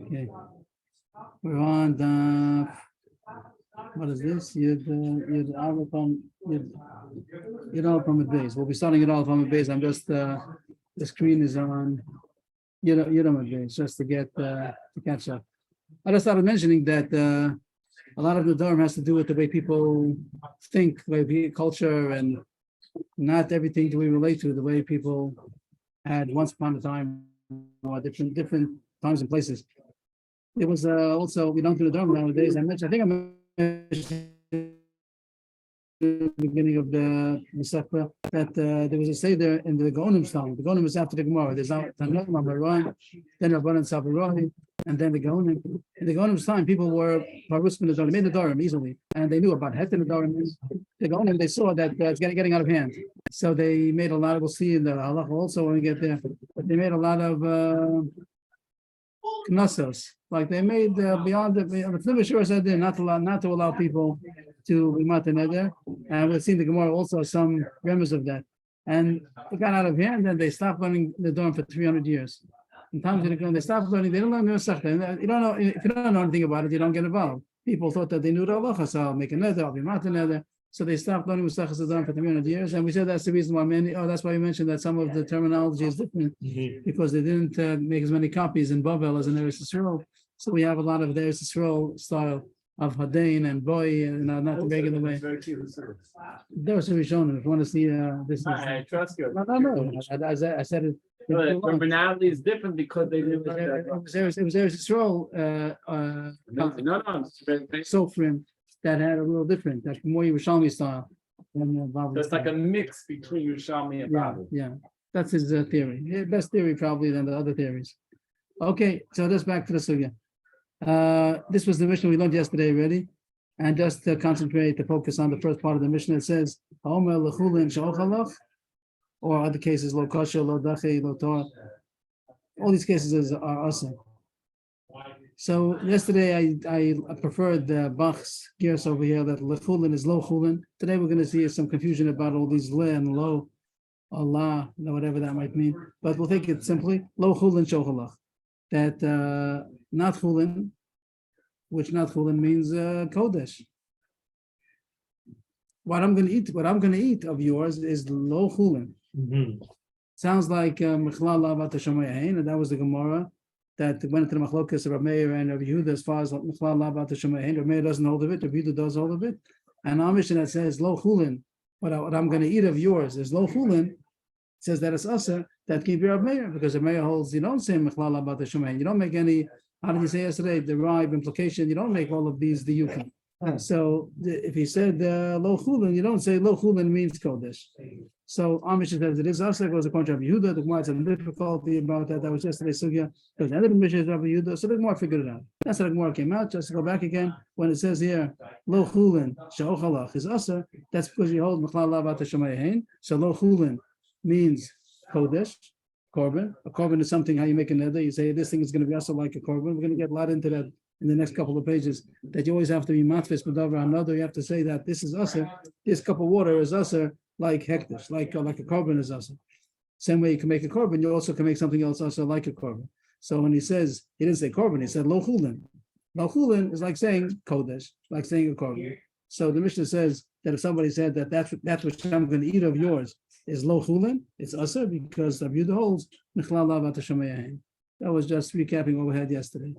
Okay. We're on the, what is this? You'd Aleph on, you'd Aleph on the base. We'll be starting it off on the base. I'm just, the screen is on, you'd on the base, just to get, to catch up. I just started mentioning that, a lot of the Nedarim has to do with the way people think, the way culture, and not everything do we relate to, the way people had once upon a time, or different times and places. It was also, we don't do the Nedarim nowadays. I think I mentioned the beginning of the Sefer that there was a seder in the Gaonim's time. The Gaonim is after the Gemara. There's now Tanoim, Amarai, then Rabbanan Savaroi, and then the Gaonim. In the Gaonim's time, people were Parus bin Nedarim, made Nedarim easily, and they knew about Het Nedarim. The Gaonim, they saw that it's getting out of hand, so they made a lot of. We'll see in the Halacha also when we get there. But they made a lot of knossos. Like they made beyond the Fnimashur said there not to allow people to be mataneder, and we've seen the Gemara also some remnants of that. And it got out of hand, and they stopped learning the Nedarim for 300 years. In times when they stopped learning, they don't learn the Masechta. You don't know if you don't know anything about it, you don't get involved. People thought that they knew the halacha, so I'll make a neder, I'll be mataneder. So they stopped learning Masechta Nedarim for 300 years, and we said that's the reason why that's why we mentioned that some of the terminology is different, because they didn't make as many copies in Bavel as in Eretz Yisrael. So we have a lot of the Eretz Yisrael style of Hadain and Boy, and not the regular way. There's a Rishon. If you want to see this, I trust you. No. I said it. The terminology is different because they didn't. It was Eretz Yisrael. No. So for him, that had a little different. That's more Yerushalmi style. That's like a mix between Yerushalmi and Babel. Yeah, that's his theory. Yeah, best theory probably than the other theories. Okay, so let's back to the sugya. This was the Mishnah we learned yesterday already, and just to concentrate, to focus on the first part of the Mishnah, it says Haomer lechulin she'ochalach, or other cases lo kasher, lo dachi, lo torah. All these cases are awesome. So yesterday I preferred Bach's gears over here that lechulin is lo chulin. Today we're going to see some confusion about all these le and lo, Allah, whatever that might mean. But we'll take it simply lo chulin she'ochalach. That not chulin, which not chulin means kodesh. What I'm going to eat of yours is lo chulin. Sounds like Mechlal Lavat Hashemayim, and that was the Gemara that went into the Machlokas of Rav Meir and Rav Yehuda as far as Mechlal Lavat Hashemayim. Rav Meir doesn't hold of it, Rav Yehuda does hold of it. And our Mishnah that says lo chulin, what I'm going to eat of yours is lo chulin, says that it's asa that can be Rav Meir, because Rav Meir holds you don't say Mechlal Lavat Hashemayim. You don't make any, how did you say yesterday, derive implication, you don't make all of these the yukon. So if he said lo chulin, you don't say lo chulin means kodesh. So Amish says it is asa, goes according to Rabbi Yehuda. The Gemara had some difficulty about that. That was yesterday's sugya. Because the end of the Mishnah is Rabbi Yehuda, so the Gemara figured it out. That's how the Gemara came out. Just to go back again, when it says here lo chulin she'ochalach is asa, that's because you hold mechlal lavat hashemayim. So lo chulin means kodesh, korban. A korban is something how you make a neder. You say this thing is going to be asa like a korban. We're going to get a lot into that in the next couple of pages, that you always have to be matfis b'davar another. You have to say that this is usher, this cup of water is usher like hektish, like a korban is usher. Same way you can make a korban, you also can make something else usher like a korban. So when he says, he didn't say korban, he said lo chulin. Lo chulin is like saying kodesh, like saying a korban. So the Mishnah says that if somebody said that that's what I'm going to eat of yours is lo chulin, it's usher because the Yehuda holds mechlal lavat hashemayim. That was just recapping what we had yesterday.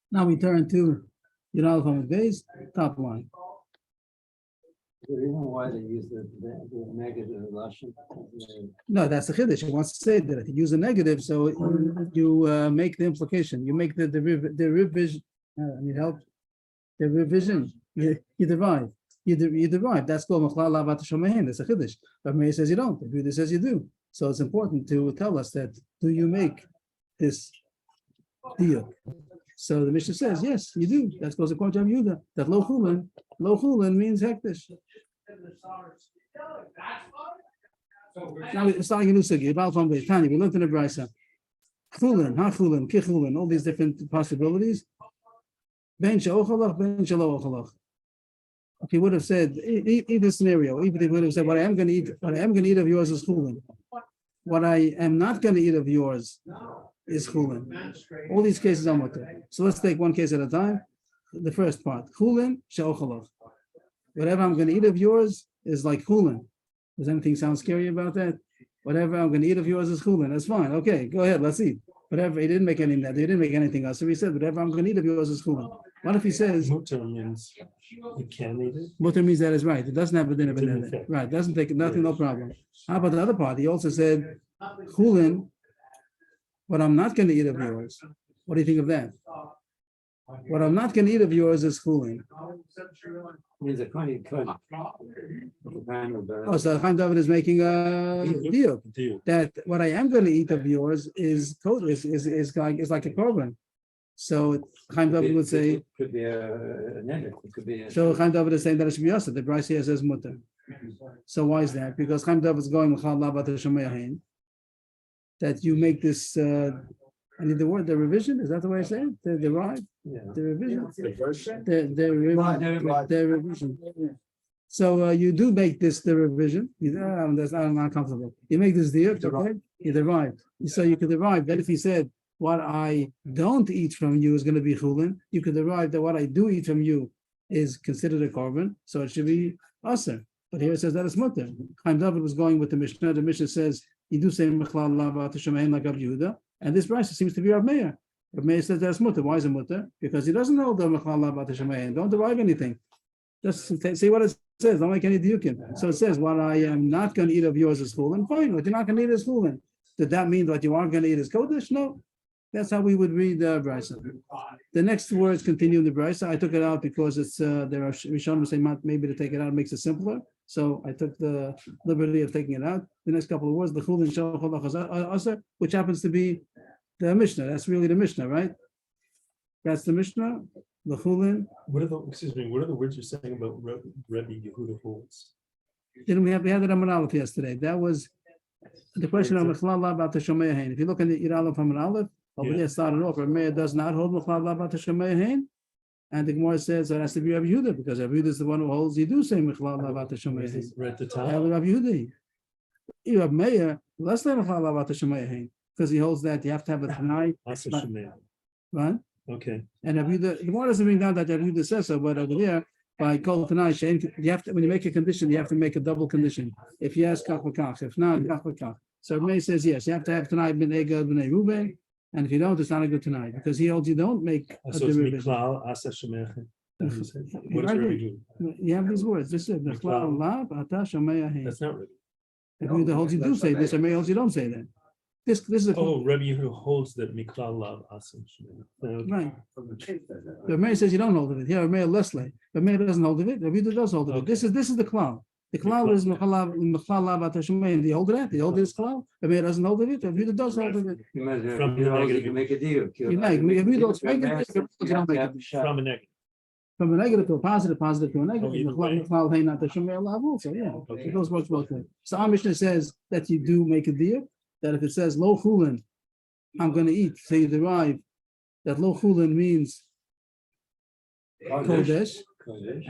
Now we turn to Yudal Chomot Beis, top line. The reason why they use the negative Lashon. No, that's the chiddush. He wants to say that if you use a negative, so you make the implication. You make the revision. Need help? The revision. You divide. You divide. That's called Mechlal Lavat Hashemayim. That's a chiddush. But Meir says you don't. The Yehuda says you do. So it's important to tell us that. Do you make this deal? So the Mishnah says, yes, you do. That goes according to Rabbi Yehuda. That lo chulin means hektish. Now we're starting a new sugya. About one way, Tanya, we looked in the brisa. Chulin, ha-chulin, ki-chulin, all these different possibilities. Ben she'ochalach, ben she'lo ochalach. If he would have said, either scenario, even if he would have said, what I am going to eat of yours is chulin. what I am not going to eat of yours is chulin. All these cases are mutter. So let's take one case at a time. The first part, chulin she'ochalach. Whatever I'm going to eat of yours is like chulin. Does anything sound scary about that? Whatever I'm going to eat of yours is chulin. That's fine. Okay, go ahead. Let's eat. Whatever. He didn't make any. He didn't make anything else. So he said, whatever I'm going to eat of yours is chulin. What if he says Mutter means you can eat it? mutter means that is right. It doesn't have a din of Didn't it. fit. Right. Doesn't take nothing. No problem. How about the other part? He also said chulin. What I'm not going to eat of yours. What do you think of that? What I'm not going to eat of yours is chulin. Means a kind of cut. Oh, so Chaim David is making a deal Deal. that what I am going to eat of yours is like a korban. So Chaim David would say. Could be a negative. It could be. So Chaim David is saying that it should be also. The Bryce here says mutter. So why is that? Because Chaim David is going that you make this. I need the word, the revision. Is that the way I say it? The derived, Yeah. the revision, The version. the revision. So you do make this the revision. That's I'm uncomfortable. You make this the okay? You derive. So you could derive that if he said what I don't eat from you is going to be chulin, you could derive that what I do eat from you is considered a korban, so it should be aser. But here it says that it's mutter. Chaim David was going with the Mishnah. The Mishnah says you do say mechlal lava t'shamein like Rabbi Yehuda, and this price seems to be Rav Meir. Rav Meir says that's mutter. Why is it mutter? Because he doesn't know the mechlal lava t'shamein. Don't derive anything. Just see what it says. Don't make any diukim. So it says what I am not going to eat of yours is chulin. Fine. What you're not going to eat is chulin. Did that mean what you aren't going to eat is kodesh? No. That's how we would read the brisa. The next words continue in the brisa. I took it out because it's there are Rishonim say maybe to take it out makes it simpler. So I took the liberty of taking it out. The next couple of words, the chulin shal aser, which happens to be the Mishnah. That's really the Mishnah, right? That's the Mishnah. The chulin. What are the words you're saying about Rebbe Yehuda holds? Didn't we had the Raman Aleph yesterday? That was the question of Mechlal about the Shomei Hain. If you look in the Yud Aleph Raman Aleph, over there started off, Rameir does not hold Mechlal about the Shomei Hain. And the Gemara says that has to be Rabbi Yehuda, because Rabbi Yehuda is the one who holds. You do say Mechlal about the Shomei Hain. Right at the top. Rabbi Yehuda. You have Meir, less than Mechlal about the Shomei Hain, because he holds that you have to have a Tanai. Asa Shemei. Right? Okay. And Rabbi Yehuda, the Gemara doesn't bring down that Rabbi Yehuda says so, but over there, by Kol Tanai, you have to, when you make a condition, you have to make a double condition. If yes, kach v'kach. If not, kach v'kach. So Rabbi says yes, you have to have Tanai b'nei Gad b'nei Ruben, and if you don't, it's not a good Tanai, because he holds you don't make a So it's derivative. Miklal Asa Shemei. What does Right. Rebbe do? You have these words. This is Mechlal lav ata shomei hain. That's not Rebbe. Rabbi Yehuda holds you do say this, Rabbi holds you don't say that. This is a Oh, Rebbe Yehuda holds that Miklal Lav Asa Shemei. right. The Rabbi says you don't hold of it. Here, Rabbi Leslie. Rabbi doesn't hold of it. Rabbi Yehuda does hold of it. Okay. This is the klal. The klal is Mechlal lav ata shomei hain. Do you hold of that? Do you hold of this klal? Rabbi doesn't hold of it. Rabbi Yehuda does hold of it. You might have- From you the know, negative. you can make a deal. You make. Rabbi don't make it. You don't make it. From a negative. From a negative to a positive, positive to a negative. either way. Mechlal hain ata shomei lav also. Yeah. Okay. It goes both ways. So our Mishnah says that you do make a deal. That if it says lo chulin, I'm going to eat. So you derive that lo chulin means kodesh,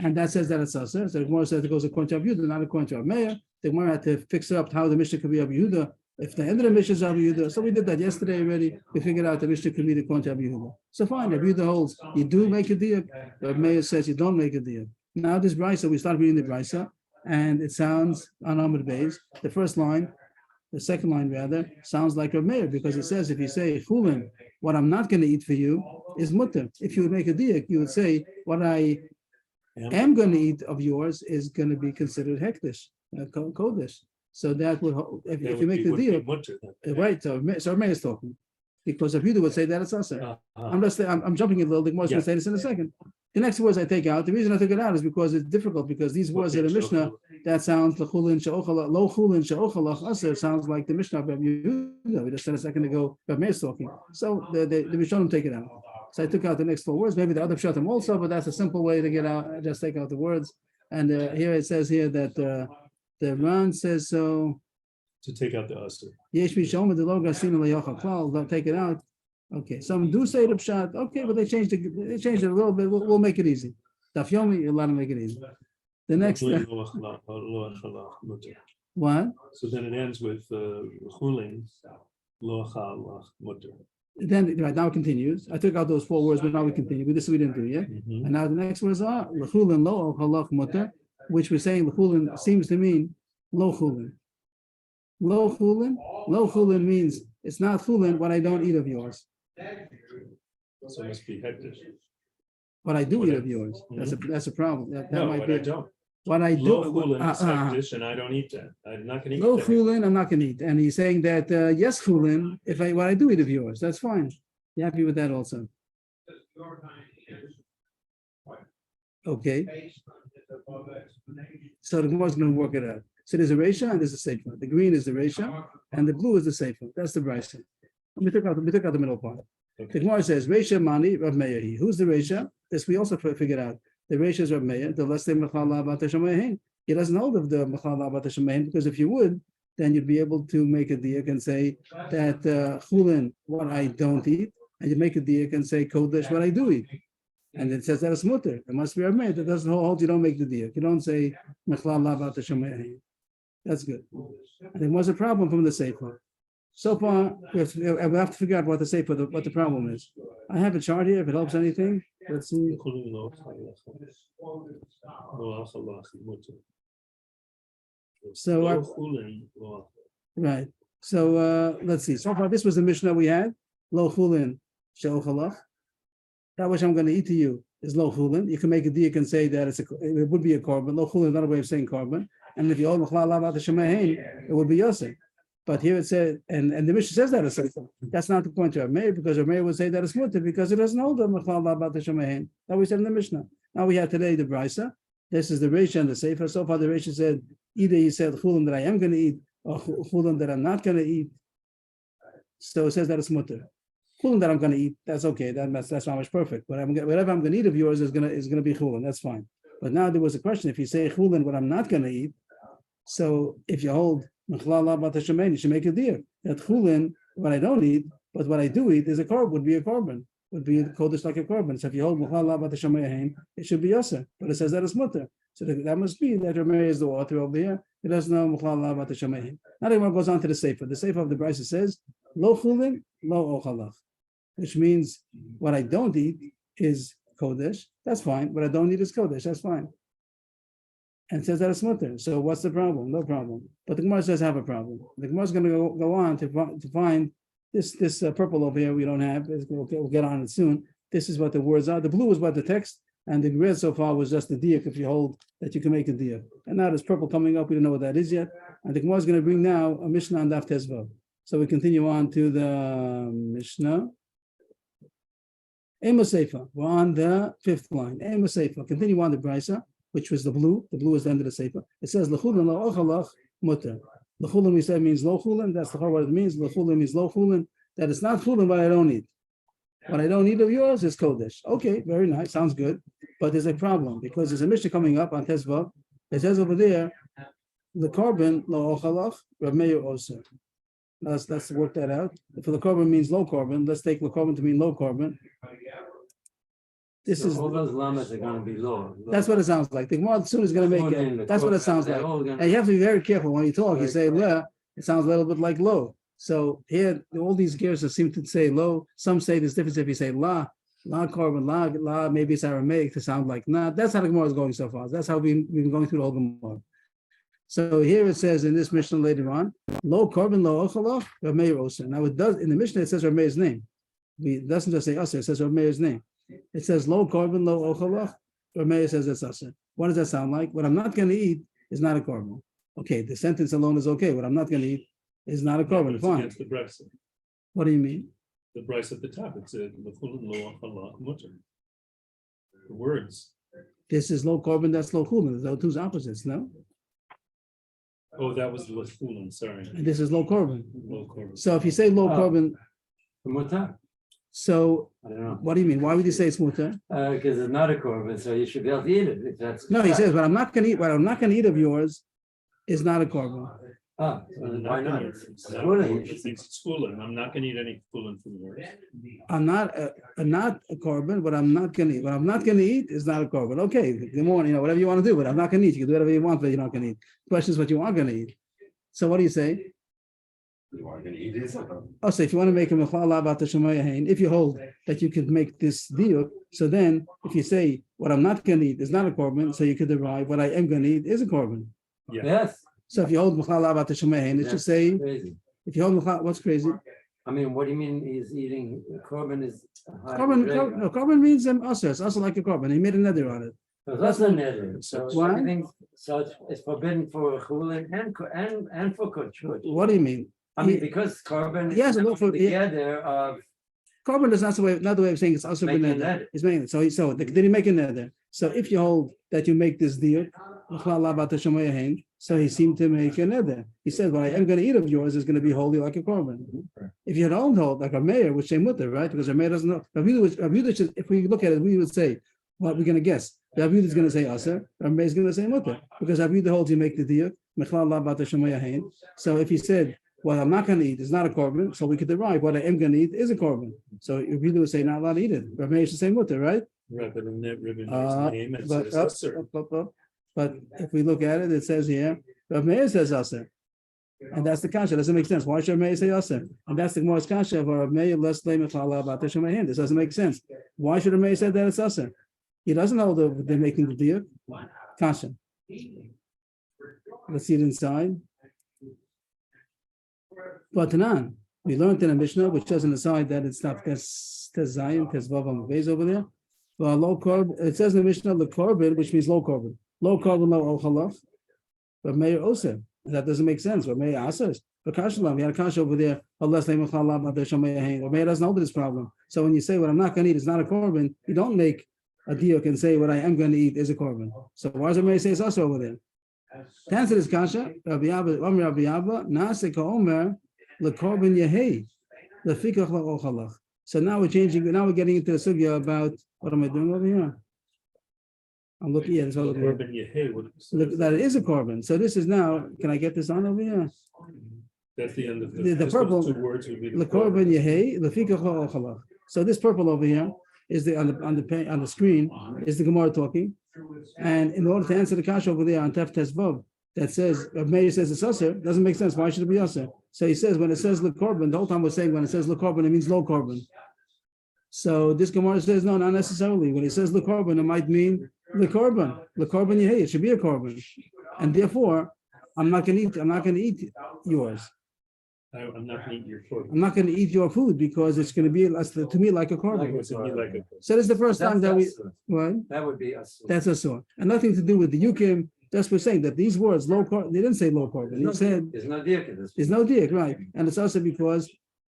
and that says that it's aser. So the Gemara says it goes according to Rabbi Yehuda, not according to Rabbi Meir. The Gemara had to fix up how the Mishnah could be Rabbi Yehuda. If the end of the Mishnah is Rabbi Yehuda, so we did that yesterday already. We figured out the Mishnah could be according to Rabbi Yehuda. So fine, Rabbi Yehuda holds you do make a deal. Rabbi Meir says you don't make a deal. Now this brisa, we start reading the brisa, and it sounds on Amud Beis. The first line. The second line rather sounds like Rav Meir, because it says if you say chulin, what I'm not going to eat for you is mutter. If you would make a diak, you would say what I am going to eat of yours is going to be considered hektish, kodesh. So that would if you make the diak, right? So Rav Meir is talking, because if you would say that it's aser. I'm jumping a little. The Gemara is going to say this in a second. The next words I take out. The reason I took it out is because it's difficult, because these words in the Mishnah that sounds l'chulin she'ochalach lo chulin she'ochalach aser sounds like the Mishnah of Rabbi Yehuda. We just said a second ago. Rabbi Meir is talking. So the Rishonim take it out. So I took out the next 4 words. Maybe the other pshatim also, but that's a simple way to get out. Just take out the words. And here it says here that the Ran says so. To take out the aser. Yesh mishom the lo gasina le'yochal klal. They'll take it out. Okay, some do say the pshat. Okay, but they changed it a little bit. We'll make it easy. Daf Yomi, you'll let them make it easy. The next, What? So then it ends with chulin lo achal lach mutter. Then right now it continues. I took out those 4 words, but now we continue. This we didn't do yet. Mhm. And now the next words are l'chulin lo halach mutter, which we're saying l'chulin seems to mean lo chulin. Lo chulin means it's not chulin what I don't eat of yours, So it must be hektish. what I do What eat I- of yours. That's a problem. That No, might what be I don't. what I do. Lo chulin is hektish, and I don't eat that. I'm not going to eat Lo that. chulin, I'm not going to eat. And he's saying that yes, chulin, if I what I do eat of yours, that's fine. You happy with that also? Okay. So the Gemara is going to work it out. So there's a Reisha and there's a Sefer. The green is the Reisha and the blue is the Sefer. That's the Brisa. We took out the middle part. The Gemara says Reisha Mani Rav Meir. Who's the Reisha? This we also figured out. The Reisha is Rav Meir. The less than Mechal La'abat Hashemayim. He doesn't hold of the Mechal La'abat Hashemayim because if you would, then you'd be able to make a diak and say that chulin what I don't eat, and you make a diak and say kodesh what I do eat. And it says that it's mutter. It must be Rav Meir. That doesn't hold. You don't make the diak. You don't say Mechal La'abat Hashemayim. That's good. And there was a problem from the Sefer. So far, we have to figure out what the Sefer, what the problem is. I have a chart here. If it helps anything, let's see. Chulin lo achal lach mutter. So, Lo chulin lo achal. right. So let's see. So far, this was the Mishnah we had. Lo chulin she'ol chalach. That which I'm going to eat to you is lo chulin. You can make a diak and say that it would be a korban. Lo chulin is not a way of saying korban. And if you hold Mechlal La'avat Hashemayim, it would be Yosef. But here it says, and the Mishnah says that it's Sefer. That's not the point to Rav Meir, because Rav Meir would say that it's mutter because it doesn't hold the Mechlal La'avat Hashemayim. That we said in the Mishnah. Now we have today the Brisa. This is the Reisha and the Sefer. So far the Reisha said either he said chulim that I am going to eat or chulim that I'm not going to eat. So it says that it's mutter. Chulim that I'm going to eat, that's okay. That's not much perfect. But whatever I'm going to eat of yours is going to be chulim. That's fine. But now there was a question: if you say chulim what I'm not going to eat, so if you hold Mechlal La'avat Hashemayim, you should make a deal that chulin what I don't eat, but what I do eat is a korban, would be a korban, would be kodesh like a korban. So if you hold Mechlal La'avat Hashemayim, it should be yosef, but it says that it's mutter. So that must be that Rav Meir is the author over here. He doesn't know Mechlal La'avat Hashemayim. Now the one goes on to the Sefer. The Sefer of the Brisa says lo chulin lo ochalach, which means what I don't eat is kodesh. That's fine. What I don't eat is kodesh. That's fine. And it says that it's mutter. So what's the problem? No problem. But the Gemara says have a problem. The Gemara is going to go on to find this purple over here we don't have. We'll get on it soon. This is what the words are. The blue is what the text, and the red so far was just the diak. If you hold that you can make a diak, and now there's purple coming up. We don't know what that is yet. And the Gemara is going to bring now a Mishnah on Daf Tezvav. So we continue on to the Mishnah. Ema Seifa. We're on the 5th line. Ema Seifa. Continue on the Brisa, which was the blue. The blue is the end of the Sefer. It says l'chulin lo ochalach mutter. L'chulin we said means lo chulin. That's the whole what it means. L'chulin means lo chulin. That it's not chulin, but I don't eat. What I don't eat of yours is kodesh. Okay, very nice. Sounds good. But there's a problem because there's a Mishnah coming up on Tezvav. It says over there, the korban lo ochalach Rav Meir oser. Let's work that out. If the korban means low korban, let's take the korban to mean low korban. This is all those lamas are going to be low. that's what it sounds like. The Gemara soon is going to make it. That's what it sounds like. And you have to be very careful when you talk. You say le, it sounds a little bit like low. So here, all these gears seem to say low. Some say there's difference if you say la korban, la. Maybe it's Aramaic to sound like nah. That's how the Gemara is going so far. That's how we've been going through the whole Gemara. So here it says in this Mishnah later on, lo korban lo ochalach Rav Meir oser. Now it does in the Mishnah it says Rav Meir's name. It doesn't just say oser. It says Rav Meir's name. It says lo korban lo ochalach. Rav Meir says it's oser. What does that sound like? What I'm not going to eat is not a korban. Okay, the sentence alone is okay. What I'm not going to eat is not a korban. It's Fine. against the Brisa. What do you mean? The Brisa at the top, it said l'chulin lo achalach mutter. The words. This is low korban. That's low chulin. Those are two opposites. No. Oh, that was l'chulin. Sorry. And this is low korban. Low korban. So if you say low korban, Mutter? so I don't know. what do you mean? Why would you say it's mutter? Because it's not a korban, so you should be able to eat it. If that's No, he says what I'm not going to eat. What I'm not going to eat of yours is not a korban. Ah, so I'm why not not? gonna- It's it's not- chulin. it's chulin. I'm not going to eat any chulin from yours. I'm not a korban, but I'm not going to eat. What I'm not going to eat is not a korban. Okay, good morning. Whatever you want to do, but I'm not going to eat. You can do whatever you want, but you're not going to eat. The question is what you are going to eat. So what do you say? You are gonna eat it. Oh, so if you want to make a mechala about the shemayah hain, if you hold that you could make this diuk, so then if you say what I'm not going to eat is not a korban, so you could derive what I am going to eat is a korban. Yes. So if you hold mechala about the shemayah hain, it should say Crazy. if you hold mechala, what's crazy? I mean, what do you mean he's eating, korban is. Korban means usher. It's also like a korban. He made a nether on it. That's a nether, so Why? everything, so it's forbidden for chulin and for kodesh. What do you mean? I mean, because korban. Yes, is look for- together of Korban is not the way, another way of saying it's also Making a beneder. nether. It's making it. So did he make a nether? So if you hold that you make this deal, so he seemed to make a nether. He said, "What I am going to eat of yours is going to be holy like a korban." If you don't hold like a mayor, which say mutter, right? Because a mayor doesn't know. If we look at it, we would say, what we're going to guess. Rabbi Yehuda is going to say aser. Rabbi is going to say mutter, because Rabbi Yehuda holds you make the deal. So if he said, what I'm not going to eat is not a korban, so we could derive what I am going to eat is a korban. So if you would say not allowed to eat it, Rabbi Meir should say mutter, right? Right, but in that ribbon, name, it But, says usher. but if we look at it, it says here, Rabbi Meir says aser. And that's the kasha. Doesn't make sense. Why should Rabbi Meir say aser? And that's the Gemara's kasha for Rabbi Meir less blame about the Shemayin. This doesn't make sense. Why should Rabbi Meir say that it's aser? He doesn't know that they're making the deal. Kasha. Let's see it inside. But Tanan, we learned in a Mishnah, which doesn't decide that it's not Tes Zayin, Tes Vav on the base over there. Well, low carb, it says in the Mishnah, the carbon, which means low carbon. Low carbon, low ochalach. But Meir Oser, that doesn't make sense. But Meir Asers. But Kashalam, we had a kasha over there, unless they Mechalab, but Meir doesn't know this problem. So when you say what I'm not going to eat is not a carbon, you don't make a diuk and say what I am going to eat is a carbon. So why does Meir say it's also over there? To answer this kasha, Rabbi Abba, Nasika Omer, LeKorban Yehei, Lefikach LaOchalach. So now we're changing, now we're getting into the sugya about, what am I doing over here? I'm looking at it. Korban Yehei, what- Look, that it is a korban. So this is now, can I get this on over here? That's the end of The just purple- those two words would be the LeKorban Yehei, Lefikach LaOchalach. So this purple over here is the on the screen is the Gemara talking. And in order to answer the kasha over there on Tef Tes Vav, that says, Meir says it's usher, doesn't make sense. Why should it be usher? So he says, when it says lekorban, the whole time we're saying when it says lekorban, it means low carbon. So this Gemara says, no, not necessarily. When it says lekorban, it might mean lekorban. Lekorban yehei, it should be a korban. And therefore, I'm not going to eat yours. I'm not going to eat your food. I'm not going to eat your food because it's going to be to me like a korban. It's gonna be like a- So this is the first time that we, That's- what? That would be us. That's a sore. And nothing to do with the yukim. That's we're saying that these words, low carbon, they didn't say low carbon. He said There's no diak in this. there's no diak, right? And it's also because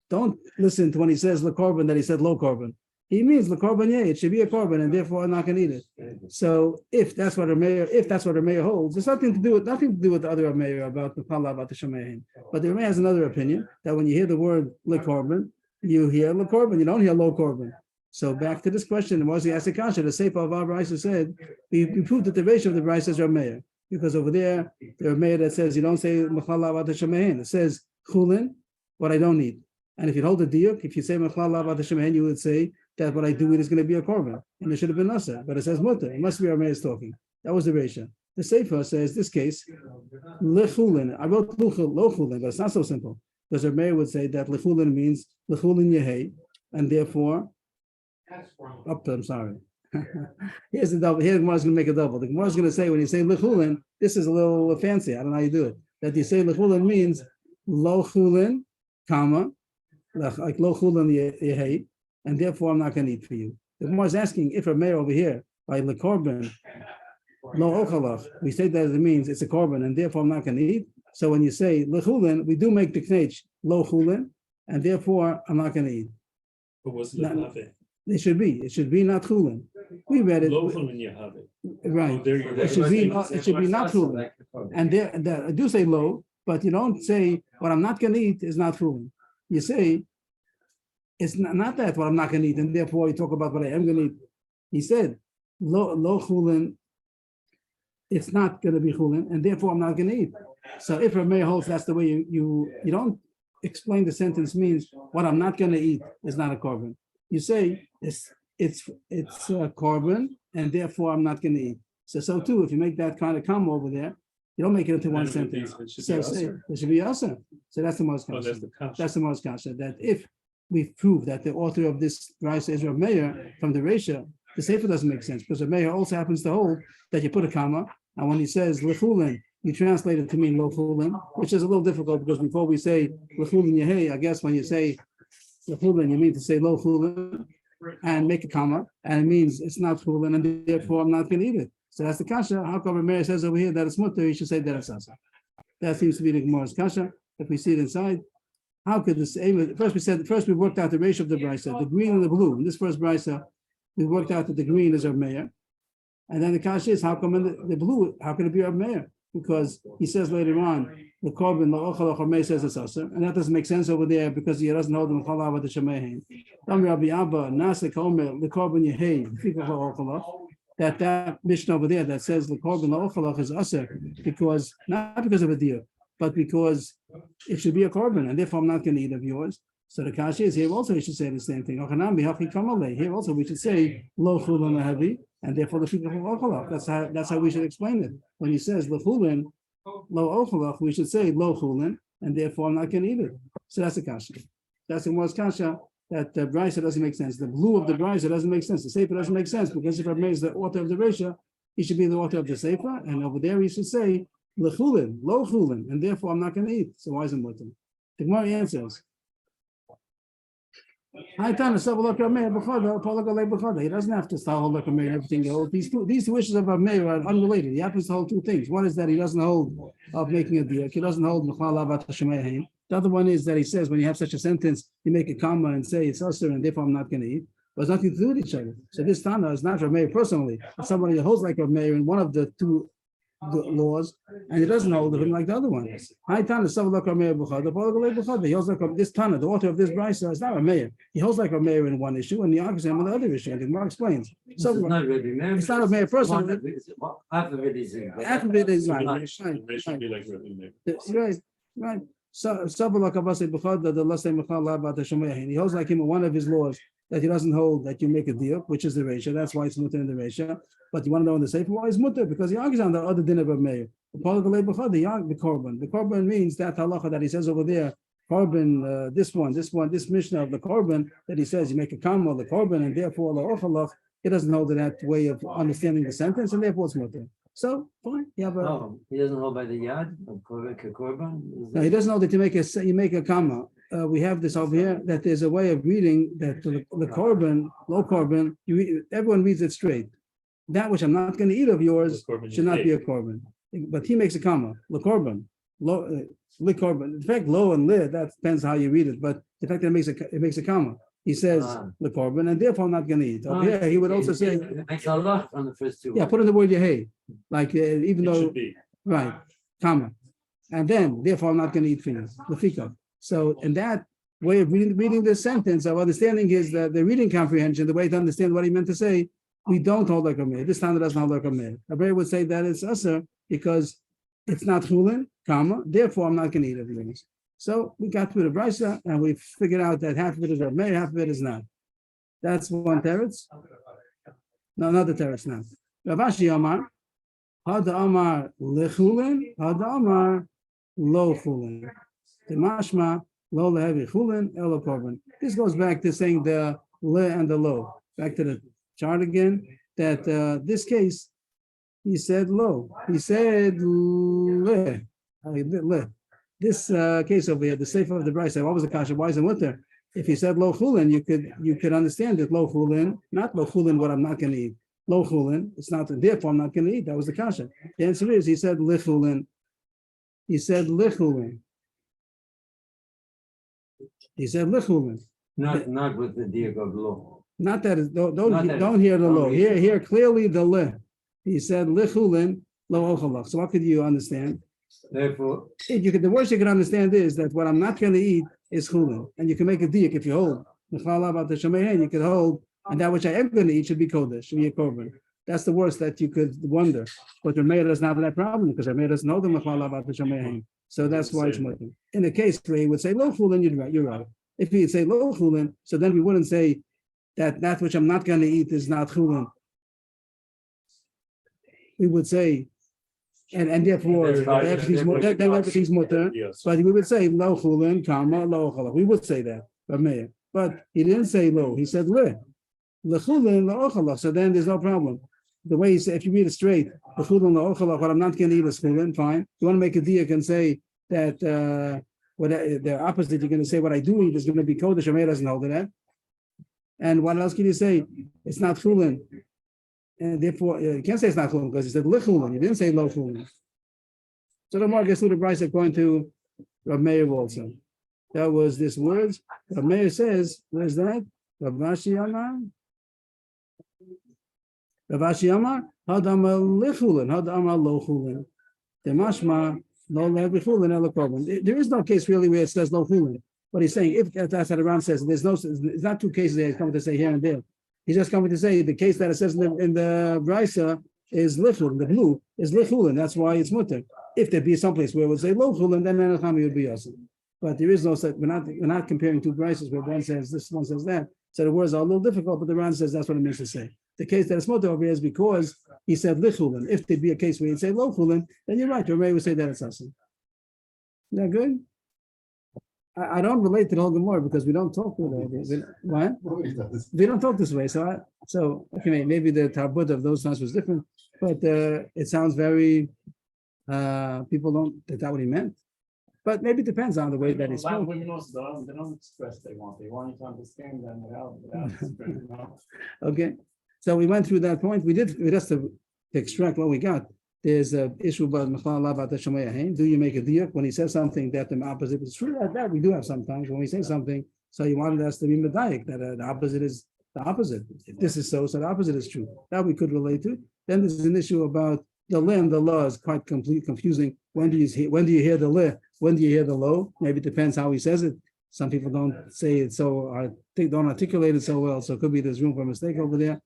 don't listen to when he says low carbon that he said low carbon. He means low carbon, yeah, it should be a carbon, and therefore I'm not gonna eat it. So if that's what a mayor holds, there's nothing to do with the other mayor about the pala about the shemayin. But the Rameh has another opinion that when you hear the word low carbon, you hear low carbon, you don't hear low carbon. So back to this question, was the Asikasha, the Sefer of our Brisa said, we proved that the ratio of the Brisa is Rameir. Because over there, the Rameir that says you don't say Mechala Avat Shemahin. It says Chulin, what I don't need. And if you hold the diuk, if you say Mechala Avat Shemahin, you would say that what I do eat is going to be a korban. And it should have been Nasa. But it says Mutter. It must be Rameir's talking. That was the ratio. The Sefer says this case, Lechulin. I wrote Lo Chulin, but it's not so simple. Because Rameir would say that Lechulin means Lechulin Yehei, and therefore, I'm sorry. Here's the double. Here the Gemara's going to make a double. The Gemara's going to say when you say lechulin, this is a little fancy. I don't know how you do it. That you say lechulin means lo chulin, comma, like lo chulin yehei, and therefore I'm not going to eat for you. The Gemara's asking if a mayor over here by lekorban lo ochalach, we say that it means it's a korban, and therefore I'm not going to eat. So when you say lechulin, we do make the knech lo chulin, and therefore I'm not going to eat. But what's Not- lechave? It should be not chulin. We read it. Lo chulin yehave. Right. Oh, there you go. It should be not chulin. And there, I do say low, but you don't say what I'm not going to eat is not chulin. You say it's not that what I'm not going to eat, and therefore you talk about what I am going to eat. He said low chulin. It's not going to be chulin, and therefore I'm not going to eat. So if Rameir holds that's the way you don't explain the sentence means what I'm not going to eat is not a korban. You say it's a korban, and therefore I'm not going to eat. So too, if you make that kind of comma over there, You don't make it into one Then it would be- sentence. it should be So usher. it should be also. So that's the most Oh, that's the kasha. That's the most kasha, that if we prove that the author of this Raisa is Rav Meir from the Resha, the Sefer doesn't make sense, because Rav Meir also happens to hold that you put a comma, and when he says lechulin, you translate it to mean lo chulin, which is a little difficult, because before we say lechulin yehei, I guess when you say lechulin, you mean to say lo chulin, and make a comma, and it means it's not chulin, and therefore I'm not going to eat it. So that's the kasha. How come Rav Meir says over here that it's mutter? You should say that it's asa. That seems to be the Gemara's kasha. If we see it inside, how could this? First we worked out the ratio of the brisa, the green and the blue. In this first brisa, we worked out that the green is Rav Meir, and then the kasha is how come in the blue? How can it be Rav Meir? Because he says later on the korban the ochel Rav says it's aser, and that doesn't make sense over there because he doesn't hold the chalav the shemehin. Rabbi Abba Nasa Komer the korban yehei that mission over there that says the korban la'ochalach is aser because not because of a deal, but because it should be a korban, and therefore I'm not going to eat of yours. So the kasha is here also. We should say the same thing. Here also we should say lo chulin heavy, and therefore the fikach la'ochalach. That's how we should explain it. When he says lo chulin lo ochalach, we should say lo chulin, and therefore I'm not going to eat it. So that's the kasha. That's the most kasha. That the brisa doesn't make sense. The blue of the brisa doesn't make sense. The sefer doesn't make sense because if Rav Meir is the author of the Resha, he should be the author of the sefer, and over there he should say lechulin, lo chulin, and therefore I'm not going to eat. So why is it mutter? The Gemara answers. He doesn't have to start hold like a Meir and everything else. These two wishes of Rav Meir are unrelated. He happens to hold two things. One is that he doesn't hold of making a diak. He doesn't hold mechal avat hashemein. The other one is that he says when you have such a sentence, you make a comma and say it's usher and therefore I'm not going to eat. But it's nothing to do with each other. So this Tana is not Rav Meir personally. It's somebody who holds like Rav Meir in one of the two laws, and he doesn't hold of him like the other one. Hi Tana, he holds like this Tana, the author of this brisa is not Rav Meir. He holds like Rav Meir in one issue, and he argues him on the other issue. And the Gemara explains. So It's not really Meir. it's not Rav Meir personally. Half of it is. Half of it is right. It should be like Rabbi Meir. Right. So he holds like him in one of his laws that he doesn't hold that you make a deal, which is the ratio. That's why it's mutter in the ratio. But you want to know in the sefer why it's mutter? Because he argues on the other din of Meir. The korban. The korban means that halacha that he says over there. Korban, this mishnah of the korban that he says you make a comma the korban and therefore the ochalach. He doesn't hold that way of understanding the sentence and therefore it's mutter. So fine, you have a. Oh, he doesn't hold by the yad of korban. No, he doesn't know that you make a comma. We have this over here that there's a way of reading that the korban, low korban, everyone reads it straight. That which I'm not going to eat of yours should not be a korban. But he makes a comma, the korban, low, korban. In fact, low and li, that depends how you read it. But the fact that it makes a comma. He says the korban, and therefore I'm not going to eat. Over here, he would also say. It makes a lot on the first two. Yeah, put in the word yehei, like even It though. should be. Right, comma. And then, therefore, I'm not going to eat for you, lefika. So, in that way of reading this sentence, of understanding is the reading comprehension, the way to understand what he meant to say, we don't hold like a Meir. This time it doesn't hold like a Meir. A Meir would say that it's usher because it's not chulin, comma, therefore I'm not going to eat it. So, we got through the brisa, and we figured out that half of it is a Meir, half of it is not. That's one teretz. No, another teretz now. Rav Ashi Amar, Hada Amar lechulin, Hada Amar lo chulin. The mashma lo lehevi chulin elo korban. This goes back to saying the le and the lo. Back to the chart again. That this case, he said lo. He said le. This case over here, the sefer of the brisa. What was the kasha? Why is it mutter? If he said lo chulin, you could understand it lo chulin, not lo chulin. What I'm not going to eat. Lo chulin, it's not, therefore I'm not going to eat. That was the kasha. The answer is, he said lichulin. He said lichulin. He said lichulin. Not with the diak of law. Not that it, don't hear the lo. Here clearly the li. He said lichulin lo ochalach. So what could you understand? Therefore, The worst you can understand is that what I'm not going to eat is chulin, and you can make a diak if you hold. You could hold. And that which I am going to eat should be kodesh, should be a korban. That's the worst that you could wonder. But the Meir doesn't have that problem because the Meir doesn't know the mechala about the shemein. So that's why it's mutter. In the case where he would say lo chulin, you're right. If he'd say lo chulin, so then we wouldn't say that which I'm not going to eat is not chulin. We would say and therefore everything's mutter. Yes. But we would say lo chulin, kama, lo ochalach. We would say that, Meir. But he didn't say lo, he said le. Le chulin, lo ochalach. So then there's no problem. The way he said, if you read it straight, the chulin, lo ochalach, what I'm not going to eat is chulin, fine. You want to make a diak and say that what the opposite, you're going to say what I do eat is going to be kodesh. Meir doesn't hold to that. And what else can you say? It's not chulin. And therefore, you can't say it's not chulin because he said le chulin. You didn't say lo chulin. So the Gemara gets through the price according to Rav Meir also. That was this words. Rav Meir says, where's that? Rav Ashi Amar? Rav Ashi Amar? Hadamar lechulin, hadamar lo chulin. The mashma lo lechulin ela korban. There is no case really where it says lo chulin. But he's saying, if that's how the Ram says, it's not two cases that he's coming to say here and there. He's just coming to say the case that it says in the Brisa is lichul, the blue is lichul, and that's why it's mutter. If there be someplace where it would say lo chulin, then Enachami would be awesome. But there is no such. We're not comparing two Brises where one says this, one says that. So the words are a little difficult, but the Ram says that's what it means to say. The case that it's mutter over here is because he said lichulin. If there'd be a case where he'd say lo chulin, then you're right. Your Rebbe would say that it's awesome. Is that good? I don't relate to the whole Gemara because we don't talk with it. What? We don't talk this way. So okay, maybe the tarbut of those times was different, but it sounds very. People don't. That's not what he meant. But maybe it depends on the way that he spoke. Women also they don't express they want. They want you to understand them without expressing. Okay, so we went through that point. We just to extract what we got. There's an issue about do you make a diak when he says something that the opposite is true? That we do have sometimes when we say something. So you wanted us to be medayik that the opposite is the opposite. If this is so the opposite is true. That we could relate to. Then there's an issue about the le and the law is quite confusing. When do you hear the le? When do you hear the lo? Maybe it depends how he says it. Some people don't say it so don't articulate it so well. So it could be there's room for a mistake over there.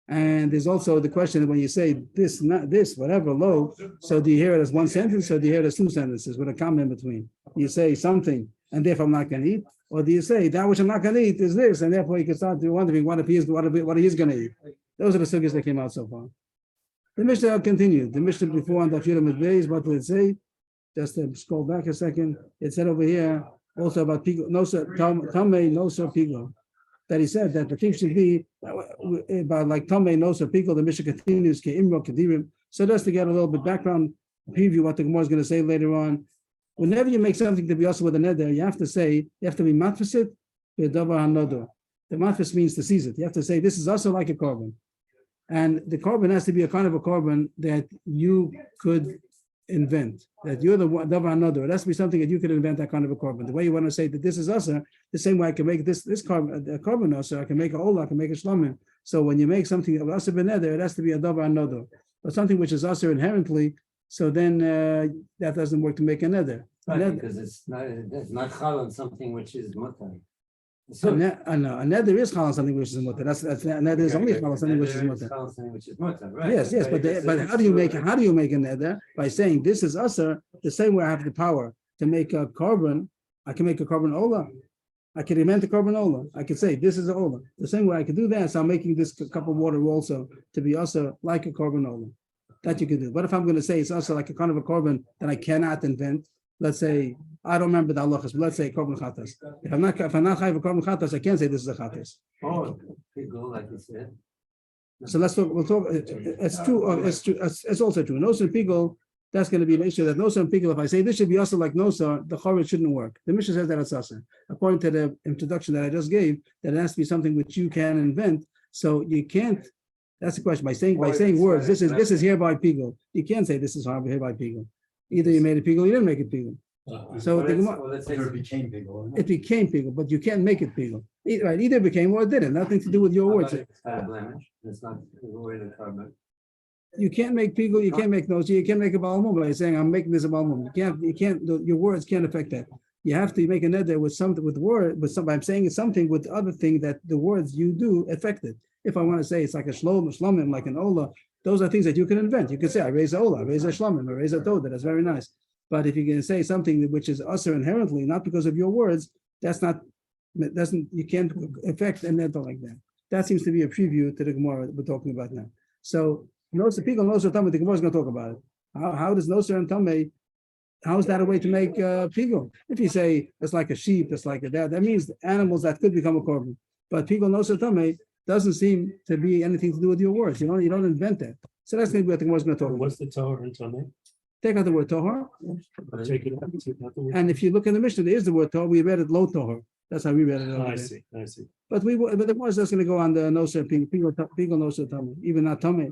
And there's also the question when you say this, not this, whatever, lo, so do you hear it as one sentence or do you hear it as two sentences with a comma in between? You say something and therefore I'm not going to eat, or do you say that which I'm not going to eat is this, and therefore you can start wondering what he is going to eat. Those are the suggestions that came out so far. The Mishnah continued. The Mishnah before on the Daf Yud, what did it say? Just to scroll back a second, it said over here also about pigo, no sir, tamei, no sir pigo. That he said that the thing should be about like tamei, no sir pigo. The Mishnah continues ke'imro kedirim. So just to get a little bit background preview what the Gemara is going to say later on. Whenever you make something to be also with a neder, you have to be matfasit be'davar hanodor. The matfas means to seize it. You have to say this is also like a korban, and the korban has to be a kind of a korban that you could invent. That you're the davar hanodor. It has to be something that you could invent that kind of a korban. The way you want to say that this is also the same way I can make this korban a korban also. I can make a olah, I can make a shlomim. So when you make something of also beneder, it has to be a davar hanodor, but something which is also inherently. So then that doesn't work to make a neder. Right, because it's not chal on something which is mutar. So a neder is chal on something which is mutar. That's a neder is only chal on something which is mutar. Right? Yes, but how do you make a neder? By saying this is usher, the same way I have the power to make a korban. I can make a korban olah. I can invent a korban olah. I can say this is an olah. The same way I can do that, so I'm making this cup of water also to be also like a korban olah. That you can do. But if I'm going to say it's also like a kind of a korban that I cannot invent, let's say I don't remember the halachas, but let's say korban chatas. If I'm not chayav a korban chatas, I can't say this is a chatas. Oh, go like you said. So let's talk. We'll talk. It's true. It's true. It's also true. Nosar pigol. That's going to be an issue. That nosar and pigol. If I say this should be also like nosar, the chorus shouldn't work. The Mishnah says that it's also according to the introduction that I just gave. That it has to be something which you can invent. So you can't. That's the question. By saying words, this is hereby pigul. You can't say this is hereby pigul. Either you made it pigul, you didn't make it pigul. So let's say It became pigul. it became pigul, but you can't make it pigul. Right? Either it became or it didn't. Nothing to do with your words. It's not a blemish. It's not the way the korban. You can't make pigul. You can't make those. You can't make a balmum by saying I'm making this a balmum. You can't. Your words can't affect that. You have to make a neder with something with word. With something. I'm saying it's something with the other thing that the words you do affect it. If I want to say it's like a shlomim, like an olah, those are things that you can invent. You can say, I raise a olah, I raise a shlomim, I raise a toda. That's very nice. But if you're going to say something which is usher inherently, not because of your words, you can't affect a neder like that. That seems to be a preview to the Gemara we're talking about now. So, the Gemara is going to talk about it. How does Noser and Tomei, how is that a way to make Pigel? If you say it's like a sheep, it's like that means animals that could become a korban. But Pigel Noser Tomei doesn't seem to be anything to do with your words. You don't invent that. So that's maybe what the Gemara is going to talk about. What's the Torah and Tomei? Take out the word Tohar. Take it out. Take out the word. And if you look in the Mishnah, there is the word Tohar. We read it Lo Tohar. That's how we read it. over I there. see. I see. But the Gemara is just going to go on the Noser Pigel Noser Tomei, even not Tomei.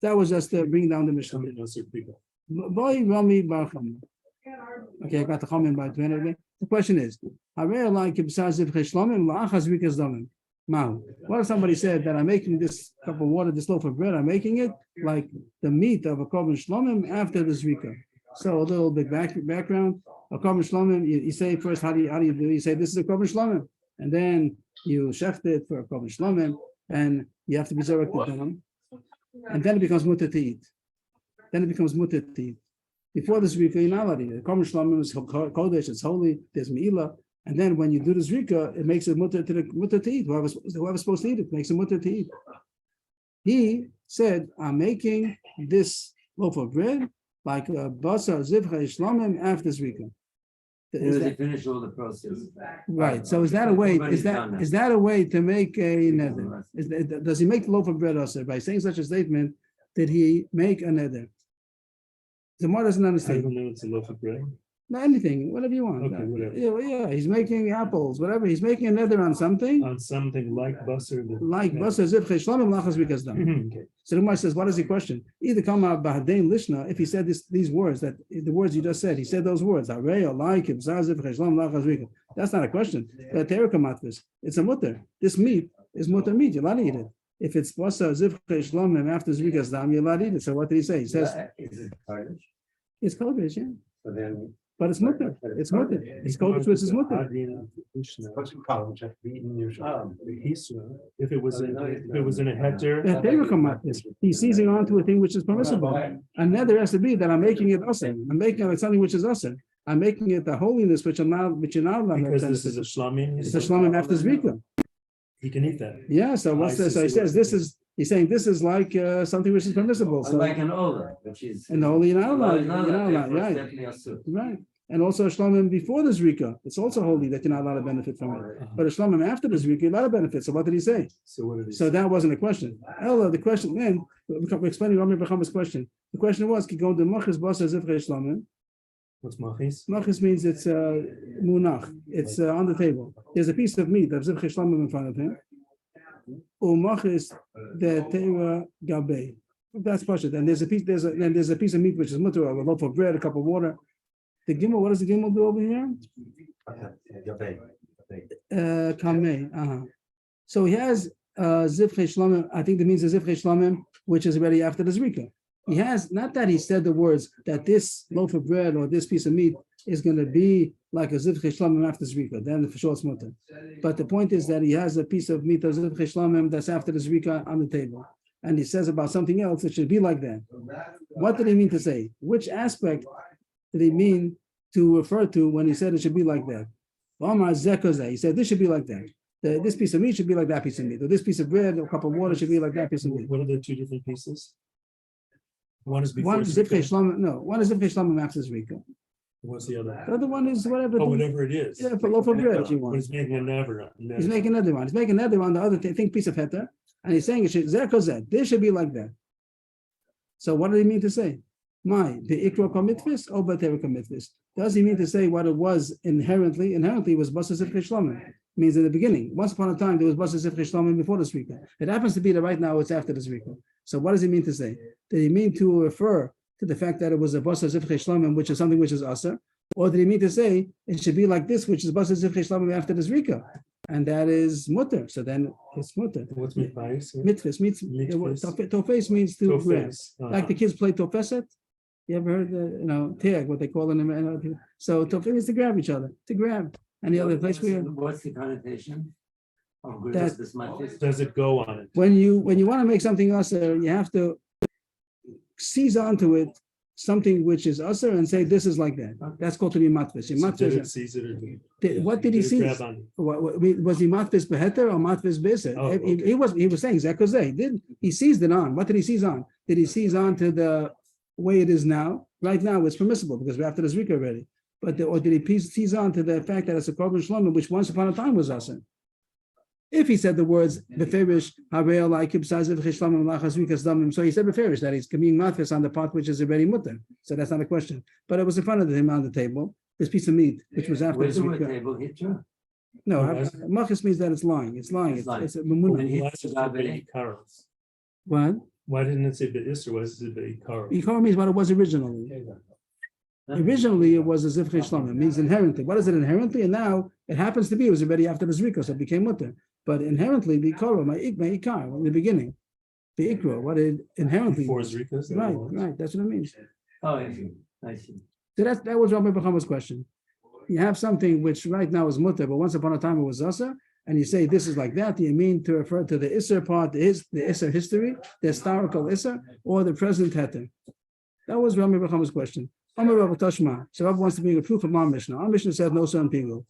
That was just to bring down the Mishnah. Tomei knows certain people. Boy, Rami Bar Chama. Okay, I got the comment by 20 again. The question is, what if somebody said that I'm making this cup of water, this loaf of bread, I'm making it like the meat of a korban shlomim after the zrika. So a little bit background. A korban shlomim, you say first, how do you do? You say this is a korban shlomim, and then you shecht it for a korban shlomim, and you have to be zorek to them, and then it becomes mutter to eat. Then it becomes mutter to eat. Before the zrika, you're not allowed to eat. The korban shlomim is kodesh, it's holy. There's meila. And then when you do the zrika, it makes it mutter to eat. Whoever's supposed to eat it makes it mutter to eat. He said, I'm making this loaf of bread like a basar zivcha shlomim after zrika. They finish all the process. Right. So is that a way? Is that a way to make a neder? Does he make the loaf of bread also by saying such a statement? Did he make a neder? The Gemara doesn't I understand. don't know it's a loaf of bread. No, anything, whatever you want. Okay, whatever. Yeah, he's making apples, whatever. He's making a neder on something. On something like basar. Like basar zivcha shlomim lachas because done. Okay. So the Gemara says, what does he question? Either come out b'hadein lishna, if he said these words, that the words you just said, he said those words. That's not a question. It's a mutter. This meat is mutter meat. You're allowed to eat it. If it's basar zivcha shlomim after zvikas dam, you're allowed to eat it. So what did he say? He says Is it Kurdish? it's kodesh, yeah. So then. But it's mutter. It's mutter. It's kodesh, which is mutter. What's in college? If it was in a heter, He's seizing onto a thing which is permissible. And nether has to be that I'm making it awesome. I'm making it like something which is awesome. I'm making it the holiness which you're not allowed. because this is a shlamim. It's a shlamim after zrika. He can eat that. Yeah. So what's this? So he says this is. He's saying this is like something which is permissible. So Like an ola, which is. and the holy you're not allowed. You're not allowed. Therefore, it's Right. definitely asur. Right. And also a shlamim before the zrika. It's also holy that you're not allowed to benefit from it. But a shlamim after the zrika, you're allowed to benefit. So what did he say? So what did he So that wasn't a question. Ella, the question then, we're explaining Rami Bechama's question. The question was, go to machis basa zivchei shlamim. What's machis? Machis means it's munach. It's on the table. There's a piece of meat of zivchei shlamim in front of him. Umachis the teira gabe. That's pashut. And there's a piece of meat which is mutter, a loaf of bread, a cup of water. The gimel, what does the gimel do over here? Kameh. So he has zivchei shlamim. I think that means the zivchei shlamim, which is already after the zrika. He has, not that he said the words that this loaf of bread or this piece of meat is going to be like a zivchei shlamim after zrika. Then for sure it's mutter. But the point is that he has a piece of meat of zivchei shlamim that's after the zrika on the table, and he says about something else it should be like that. What did he mean to say? Which aspect did he mean to refer to when he said it should be like that? He said this should be like that. This piece of meat should be like that piece of meat, or this piece of bread or a cup of water should be like that piece of meat. What are the two different pieces? One is before. One is zivchei shlamim. No, one is zivchei shlamim after zrika. What's the other? The other one is whatever. Whatever it is. Yeah, for loaf of bread if you But want. he's making a never. He's making another one. He's making another one. The other thing, piece of heter, and he's saying it should zeh. This should be like that. So what did he mean to say? The ikra komitvis or bater komitvis? Does he mean to say what it was inherently? Inherently, it was basar zivchei shlamim. Means in the beginning. Once upon a time, there was basar zivchei shlamim before the zrika. It happens to be that right now it's after the zrika. So what does he mean to say? Did he mean to refer to the fact that it was a basar zivchei shlamim, which is something which is asar, or did he mean to say it should be like this, which is basar zivchei shlamim after the zrika, and that is mutter? So then it's mutter. What's mitfais? Mitfis means tofes means to grab. Like the kids play tofeset. You ever heard tag, what they call it? So tofes means to grab each other, to grab. And the other place where What's the connotation? Does it go on it? when you want to make something usher, you have to seize onto it something which is usher and say this is like that. That's called to be matvis. So did it seize it or What did he it seize? grab on it? Was he matvis beheter or matvis beser? Oh, okay. He was saying zekozeh. He seized it on. What did he seize on? Did he seize on to the way it is now, Right now, it's permissible because we're after the Zrika already. But or did he tease on to the fact that it's a korban shlomim, which once upon a time was aser? If he said the words beferish harei like kibsaziv chishlamim lachas rikas damim, so he said beferish that he's being matfis on the part which is already mutter. So that's not a question. But it was in front of him on the table. This piece of meat, which was after Where's the the word Zrika. table here? No, Yes. machis means that it's lying. It's lying. It's lying. It's a memuna. he- Why does it say be'ikaros? What? Why didn't it say be'isr? Why does it say be'ikaros? Ikar means what it was originally. Originally, it was a zivchei shlomim. It means inherently. What is it inherently? And now it happens to be it was already after the zrika, so it became mutter. But inherently, the ikara, my ikar, in the beginning, the ikra, what it inherently. Before Zrikas? Right. That's what it means. Oh, I see. So that was Rabbi Bachama's question. You have something which right now is mutter, but once upon a time it was asa, and you say this is like that. Do you mean to refer to the isser part, the isser history, the historical isser, or the present heter? That was Rabbi Bachama's question. Amar Rabbi Tashma. So Rabbi wants to bring a proof of our Mishnah. Our Mishnah said no son pigul.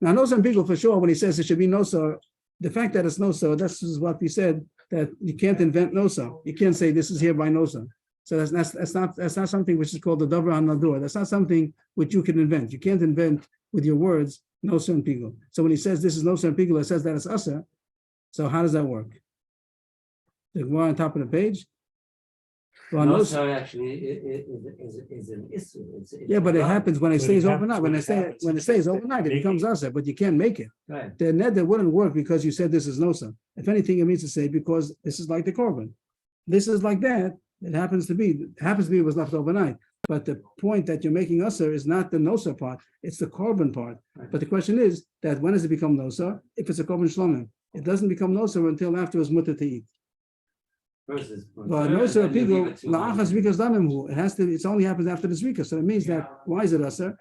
Now no son pigul for sure. When he says it should be no so, the fact that it's no so, this is what we said, that you can't invent no so. You can't say this is here by no so. So that's not something which is called the davar hanadur. That's not something which you can invent. You can't invent with your words no son pigul. So when he says this is no son pigul, it says that it's asa. So how does that work? The Gemara on top of the page. Well, No, no, so actually, is an issue. yeah, but it happens when it But it stays happens overnight. when When it happens. it stays overnight, it Make becomes it. asa, but you can't make it. Right. The neder wouldn't work because you said this is nosa. If anything, it means to say because this is like the korban. This is like that. It happens to be it was left overnight. But the point that you're making asa is not the nosa part; it's the korban part. But the question is that when does it become nosa? If it's a korban shlomim, it doesn't become nosa until after it's mutter to eat. Versus. But nosa people la'achas rikas damimhu. It has to. It only happens after the zrika. So it means that why is it asa?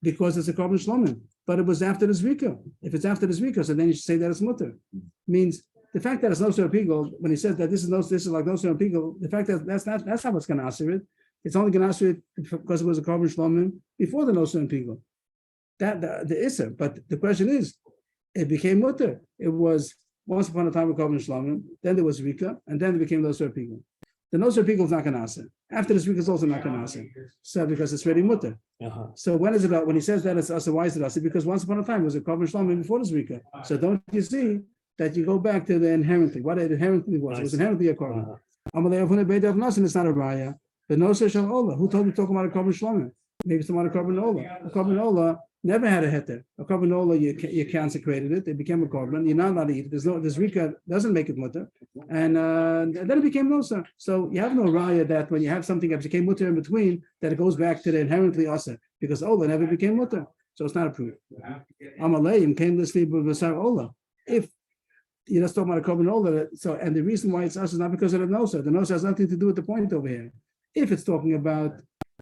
Because it's a korban shlomim. But it was after the zrika. If it's after the zrika, so then you should say that it's mutter. Means the fact that it's noser pigul, when he says that this is like noser pigul, the fact that that's not what's going to answer it. It's only going to answer it because it was a korban shlomim before the noser pigul. That the isser. But the question is, it became mutter. It was once upon a time a korban shlomim, then there was rika, and then it became noser pigul. The noser pigul is not going to answer. After this rika is also not going to answer. So because it's already mutter. Uh-huh. So when is it? When he says that it's asa, why is it asa? Because once upon a time it was a korban shlomim before this rika. So don't you see that you go back to the inherently? What it inherently was? It was inherently a korban. It's not a raya. The noser shel ola. Who told you talking about a korban shlomim? Maybe it's about a korban ola. A korban ola never had a heter. A korban ola, you consecrated it. It became a korban. You're not allowed to eat it. This rika doesn't make it mutter, and then it became noser. So you have no raya that when you have something that became mutter in between, that it goes back to the inherently asa because ola never became mutter. So it's not a proof. Amalayim came to sleep with basar ola. If you're just talking about a korban ola, so and the reason why it's asa is not because of the noser. The noser has nothing to do with the point over here. If it's talking about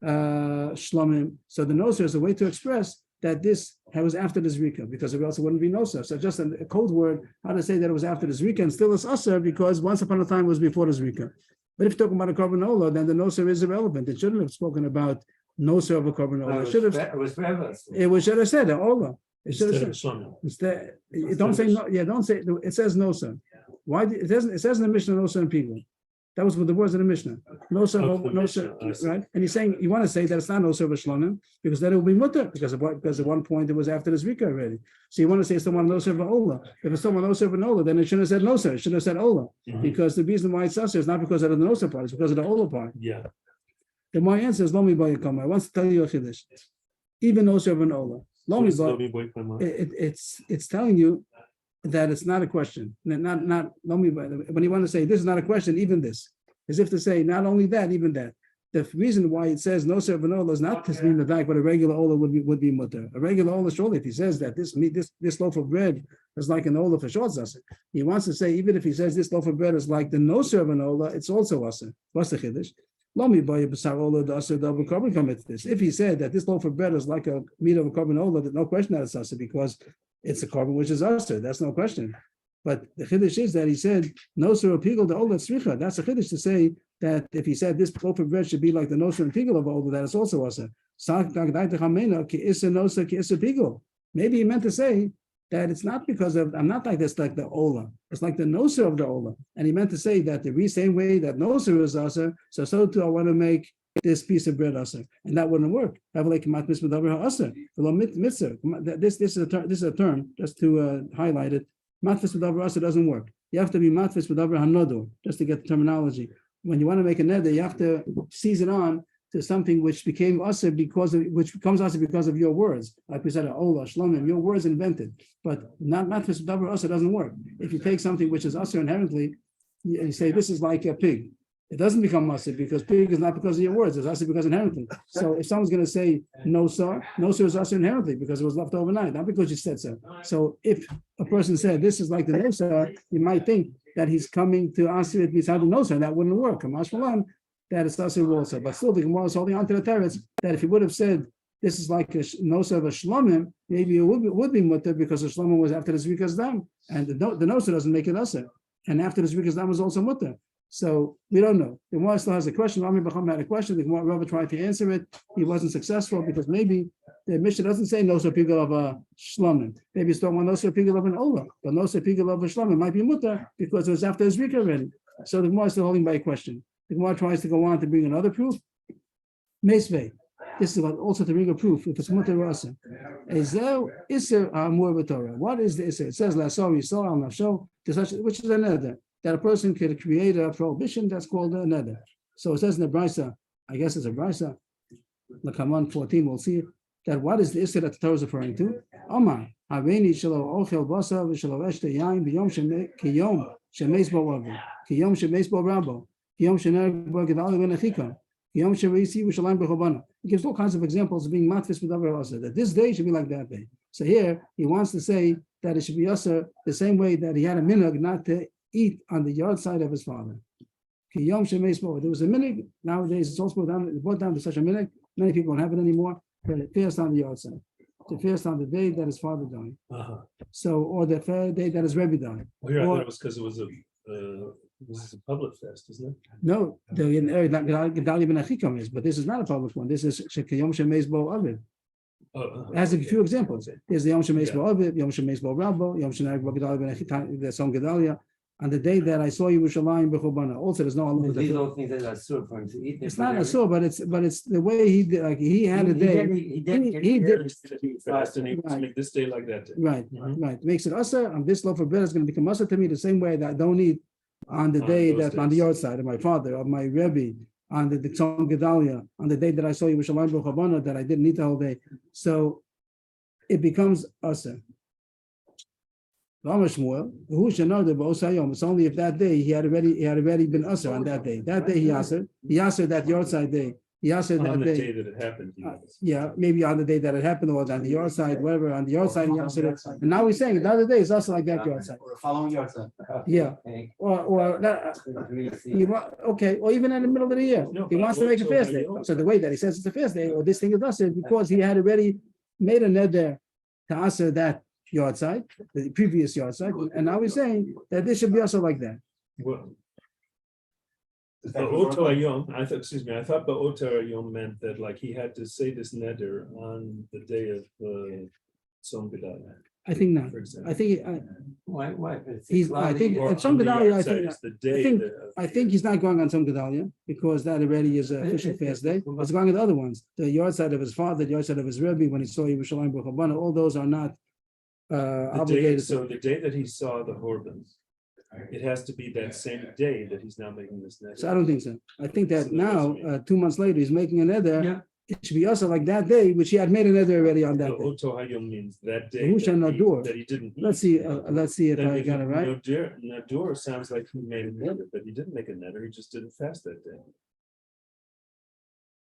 shlomim, so the noser is a way to express that this was after the zrika, because it also wouldn't be noser. So just a code word, how to say that it was after the zrika, and still it's aser because once upon a time it was before the zrika. But if you're talking about a korban ola, then the noser is irrelevant. It shouldn't have spoken about noser of a korban ola. It should have. It was forever. It should have said ola. It should have Instead said. of shlomim. Instead, don't say no. Yeah, don't say. It says noser. Why? It says in the Mishnah noser and people. That was with the words in the Mishnah. No serve, Okay, no Mishnah, serve, I see. right? And he's saying you want to say that it's not no serve shlonim because then it will be mutter because at one point it was after the zrika already. So you want to say someone no serve ola. If it's someone no serve ola, then it shouldn't have said no serve. It should have said ola because the reason why it's usher is not because of the no serve part; it's because of the ola part. Yeah. The my answer is lomi bayikama. I want to tell you a chiddush. Even no serve and ola. Lomi it's telling you that it's not a question. Not lomi. When you want to say this is not a question, even this, as if to say not only that, even that. The reason why it says no serve and ola is not to mean the fact, but a regular ola would be mutter. A regular ola, surely, if he says that this loaf of bread is like an ola for short zasa, he wants to say even if he says this loaf of bread is like the no serve and ola, it's also asa. What's the chiddush? Lomi by b'sar ola the asa double korban commits this. If he said that this loaf of bread is like a meat of a korban ola, there's no question that it's asa because it's a korban which is asa. That's no question. But the chiddush is that he said no serve pigel the ola tzricha. That's a chiddush to say that if he said this loaf of bread should be like the noser and pigel of ola, that is also asa. Maybe he meant to say that it's not because of, I'm not like this, like the Ola. It's like the Noser of the Ola. And he meant to say that the same way that Noser is Aser, so too I want to make this piece of bread Aser. And that wouldn't work. Have like matmis b'davar Aser. This is a term, just to highlight it. Matmis b'davar Aser doesn't work. You have to be matmis b'davar hanodo, just to get the terminology. When you want to make a neder, you have to seize it on to something which became usher which becomes usher because of your words. Like we said, Ola, Shlomim, your words invented. But not matfis davar usher doesn't work. If you take something which is usher inherently, you say this is like a pig. It doesn't become usher because pig is not because of your words, it's usher because inherently. So if someone's going to say no sir is usher inherently because it was left overnight, not because you said so. So if a person said this is like the no sir, you might think that he's coming to answer it beside the no sir. That wouldn't work. That is also also, but still the Gemara is holding on to the teretz that if he would have said this is like a noser of a shlomim, maybe it would be mutter because the shlomim was after the zrikas dam, and the noser doesn't make it usher, and after the zrikas dam was also mutter. So we don't know. The Gemara still has a question. Rami Bacham had a question. The Gemara Rabbi tried to answer it. He wasn't successful because maybe the Mishnah doesn't say noser pigel of a shlomim. Maybe it's not one noser pigel of an ola, but noser pigel of a shlomim might be mutter because it was after the zrika already. So the Gemara is still holding by a question. The Gemara tries to go on to bring another proof. Mesvei. This is about also to bring a proof if it's mutter rasa. Ezel iser amur b'Torah. What is the iser? It says lasor yisor al nafsho, which is a neder that a person can create a prohibition that's called a neder. So it says in the brisa, I guess it's a brisa, Lakaman 14. We'll see that what is the iser that the Torah is referring to? Omar haveni shelo ochel basa v'shelo eshte yain b'yom kiyom shemeis bo rabbah kiyom shemeis bo rabbah. He gives all kinds of examples of being matfis with davar asher, that this day should be like that day. So here he wants to say that it should be asher the same way that he had a minhag not to eat on the yard side of his father. There was a minhag, nowadays it's also brought down to such a minhag, many people don't have it anymore, but it fast on the yard side. To fast on the day that his father died. So, or the day that his Rebbe died. Well, here I thought it was because it was this is a public fest, isn't it? No, the Gedalia ben Achikam is, but this is not a public one. This is Shekayom Shemeis Bo Aviv. It has a few examples. There's the Yom Shemeis Bo Aviv, Yom Shemeis Bo Rabbo, Yom Shemeis Bo Gedalia ben Achikam, the song Gedalia. On the day that I saw you Yerushalayim b'Churbanah. Also, there's no Allah. These are things that are asur for him to eat. It's not asur, but it's the way he did. Like he had a day. He did. Fast and he was make this day like that day. Right, right. Makes it asur. On this loaf of bread is going to become asur to me the same way that I don't eat on the day that on the yard side of my father, of my Rebbe, on the Tzom Gedalia, on the day that I saw Yerushalayim b'Churbanah, that I didn't eat the whole day. So it becomes asur. It's only if that day he had already been usher on that day. That day he ushered that yard side day. He ushered that day. On the day that it happened. Yeah, maybe on the day that it happened, or on the yard side, whatever. On the yard side he ushered it. And now he's saying the other day is also like that yard side. Or the following yard side. Yeah. Or that, okay, or even in the middle of the year. He wants to make a fast day. So the way that he says it's a fast day, or this thing is ushered because he had already made a neder to usher that yard side, the previous yard side, and now we're saying that this should be also like that. Well, Oto Ayom, I thought Oto Ayom meant that like he had to say this neder on the day of Tzom Gedalia. I think not. I think Why? I think at Tzom Gedalia, I think he's not going on Tzom Gedalia because that already is an official fast day. It's going on the other ones, the yard side of his father, the yard side of his Rebbe, when he saw Yerushalayim b'Churbanah, all those are not obligated. So the day that he saw the Horban, it has to be that same day that he's now making this neder. So I don't think so. I think that so now, 2 months later, he's making a neder. Yeah. It should be also like that day, which he had made a neder already on that day. Oto Hayom means that day that he didn't eat. Let's see if I got it right. Nadur sounds like he made a neder, but he didn't make a neder. He just didn't fast that day.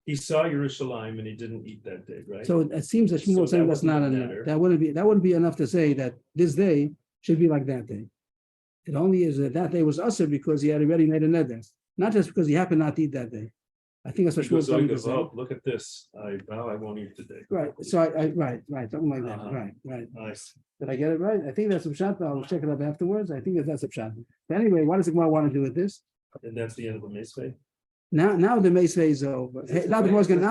He saw Yerushalayim and he didn't eat that day, right? So it seems that Shmuel saying that's not enough. That wouldn't be enough to say that this day should be like that day. It only is that day was usher because he had already made a neder, not just because he happened not to eat that day. I think that's what Shmuel trying to say. Oh, look at this! I vow I won't eat today. Right. So I right, something like that. Right. Nice. Did I get it right? I think that's a pshat. I'll check it up afterwards. I think that's a pshat. But anyway, what does the Gemara want to do with this? And that's the end of the Mesvei. Now the Meisvei is over. Hey, now the Gemara is going to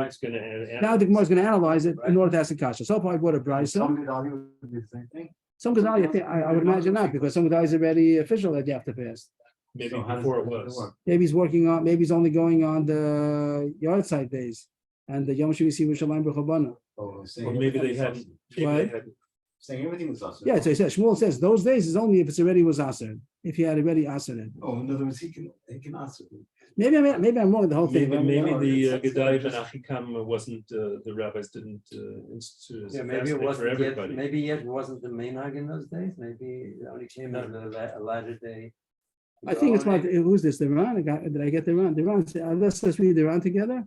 It's gonna analyze it in order to ask the kasha. So far I brought a brisa. Some Gedalia would do the same thing. Some Gedalia, I would imagine not, because some Gedalia is already official that you have to fast. maybe So how does before it that was. work? Maybe he's only going on the yard side days and the Yom Shivisi Rishalayim B'Chabana. Oh, saying Or maybe they everything hadn't. What? Saying everything was us. Yeah, so he says, Shmuel says those days is only if it's already was aser. If he had already aser it. Oh, in other words, he can answer. Maybe I'm wrong with the whole thing. Maybe no, the it's- Gedaliah ben Achikam wasn't, the rabbis didn't institute as Yeah, a maybe fast it day for wasn't yet, everybody. maybe it wasn't the main in those days, maybe it only came out a latter day. I think it's about who's this? The Ran? Did I get the Ran? The Ran. Let's read the Ran together.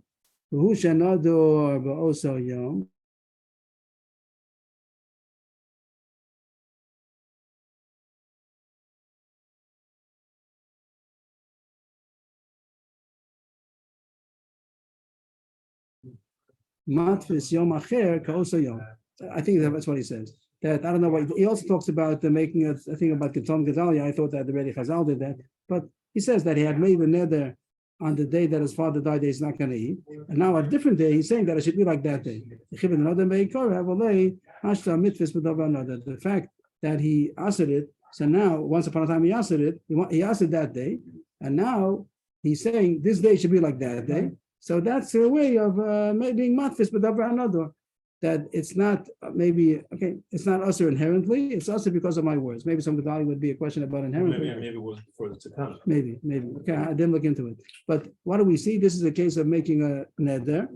Who shenador ba'oso yom. Matfis yom acher ka'oso yom. I think that's what he says. That I don't know what he also talks about making a thing about Ketom Gedalia. I thought that the Rebbe Chazal did that, but he says that he had made the neder on the day that his father died. He's not going to eat, and now a different day he's saying that it should be like that day. The fact that he answered it, so now once upon a time he answered it, he answered that day, and now he's saying this day should be like that day. So that's a way of being matfis b'davar another. That it's not it's not usher inherently, it's usher because of my words. Maybe some Gedalia would be a question about inherently. Maybe it was before the Tzakana. Maybe. Okay, I didn't look into it. But what do we see? This is a case of making a neder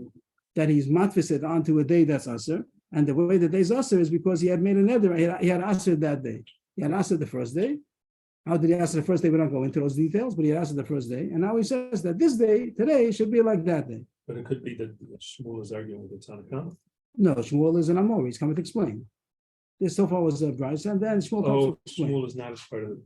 that he's matfisid onto a day that's usher. And the way the day's usher is because he had made a neder, he had usher that day. He had usher the first day. How did he answer the first day? We don't go into those details, but he answered the first day. And now he says that this day, today, should be like that day. But it could be that Shmuel is arguing with the Tanakh. No, Shmuel is an Amor. He's coming to explain. This so far was a Bryce, and then Shmuel comes to explain. Shmuel is not as part of it.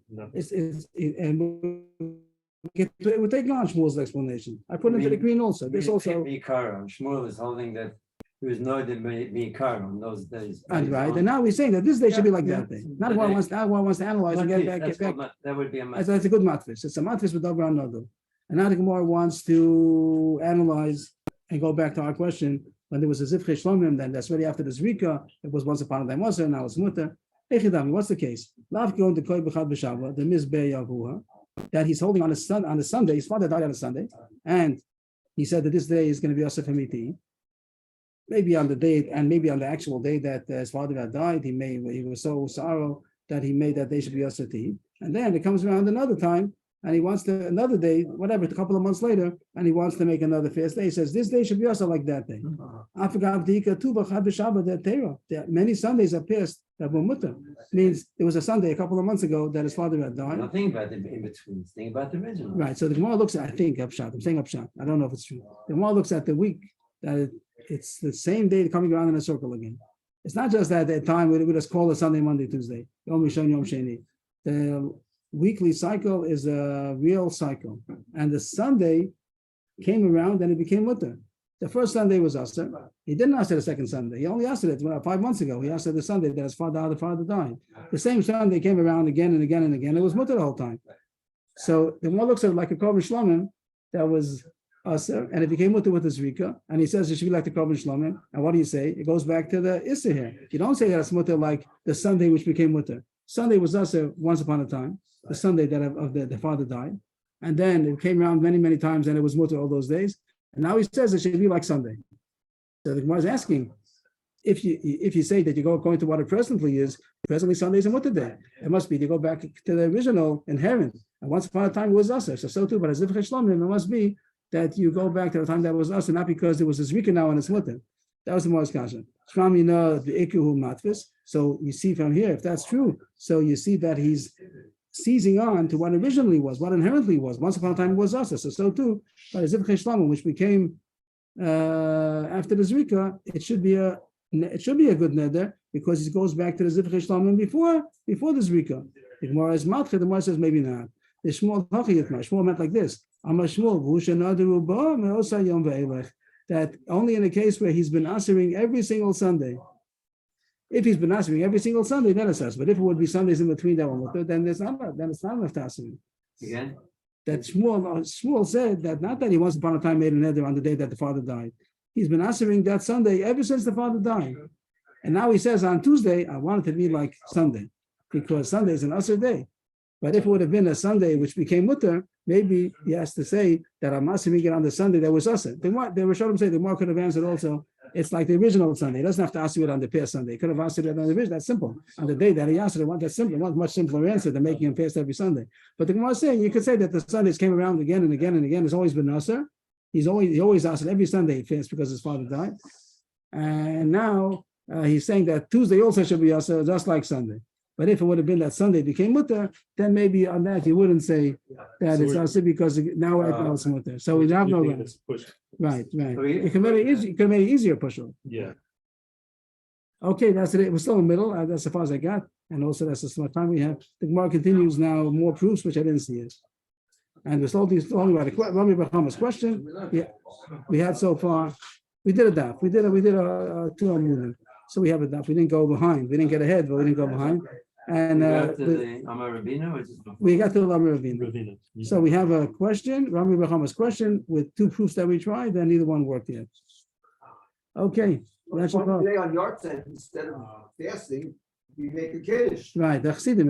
We're taking on Shmuel's explanation. I put into the green also. This also. Shmuel is holding that he was no Mikar on those days. And right, and now we're saying that this day should be like that day. Not one wants to analyze and get back. That would be a That's a good matfish. It's a matfish with Dabra Nadu. And now the Gemara wants to analyze and go back to our question. When there was a Zivche Shlomim, then that's already after the Zrika. It was once upon a time was now it's Mutter. What's the case? Lav going to Koi B'chad B'Shavah, the Mizbeh Yavuha, that he's holding on the Sunday. His father died on a Sunday, and he said that this day is going to be also for me to eat. Maybe on the date, and maybe on the actual day that his father had died, he was so sorrow that he made that day should be also to eat. And then it comes around another time, and he wants to another day, whatever, a couple of months later, and he wants to make another fast day. He says this day should be also like that day. Many Sundays are passed that were mutter. Means there was a Sunday a couple of months ago that his father had died. Nothing about the in between. Think about the original. Right. So the Gemara looks at, I think upshot. I'm saying upshot. I don't know if it's true. The Gemara looks at the week that it's the same day coming around in a circle again. It's not just that at time we just call it Sunday, Monday, Tuesday. Yom Rishon, Yom Sheni. The weekly cycle is a real cycle, and the Sunday came around and it became mutter. The first Sunday was Aser. He didn't ask it the second Sunday. He only asked it 5 months ago. He asked it the Sunday that his father died. The same Sunday came around again and again and again. It was mutter the whole time. So the one looks at it like a Korban Shlomim that was Aser, and it became mutter with the Zrika. And he says it should be like the Korban Shlomim. And what do you say? It goes back to the Issa here. You don't say that it's mutter like the Sunday which became mutter. Sunday was Aser once upon a time. The Sunday that of the father died, and then it came around many, many times, and it was mutter all those days. And now he says it should be like Sunday. So the Gemara is asking, if you say that you go according to what it presently is, presently Sunday is a mutter day. It must be to go back to the original inherent. And once upon a time it was Aser. So too, but as if Shlomim, it must be that you go back to the time that was Aser, not because there was a Zrika now and it's mutter. That was the Gemara's kasha. Shram, you know, the Ikuhu matvis. So you see from here, if that's true, so you see that he's seizing on to what originally was, what inherently was. Once upon a time it was us. So too, but as if Cheshlamim, which became after the Zrika, it should be a good neder because it goes back to the Zivche Shlamim before the Zrika. The Gemara is matcha, the Gemara says maybe not. The Shmuel meant like this. That only in a case where he's been answering every single Sunday. If he's been answering every single Sunday, then it's us. But if it would be Sundays in between that one, then it's not enough to answer. Again? that Shmuel said that not that he once upon a time made a neder on the day that the father died. He's been answering that Sunday ever since the father died. And now he says on Tuesday, I want it to be like Sunday, because Sunday is an usher day. But if it would have been a Sunday which became mutter, maybe he has to say that I'm answering it on the Sunday that was usher. The Rishonim say the more could have answered also, it's like the original Sunday. He doesn't have to answer it on the past Sunday. He could have answered it on the original. That's simple. On the day that he answered it, that's simple. One much simpler answer than making him fast every Sunday. But the Gemara is saying you could say that the Sundays came around again and again and again. It's always been usher. He always answered every Sunday he fast because his father died. And now he's saying that Tuesday also should be usher, just like Sunday. But if it would have been that Sunday became mutter, then maybe on that you wouldn't say that So it's usher because now it's mutter. So we have no You think it's pushed. right. So he- It can make it easy. It can make it easier push over. Yeah. Okay, that's it. We're still in the middle. That's as far as I got. And also that's as much time we have. The Gemara continues now, more proofs, which I didn't see it. And we're slowly about Rami Bachama's question. Yeah, we had so far. We did a daf. We did a 2 million. So we have a daf. We didn't go behind. We didn't get ahead, but we didn't go behind. And We got to the Amar Rabbeinu, or just we got to Rami Ravina. Ravina. Yeah. So we have a question, Rami Bachama's question, with 2 proofs that we tried, and neither one worked yet. Okay. That's your One day on yard instead of fasting, we make a kiddush. right. The Chassidim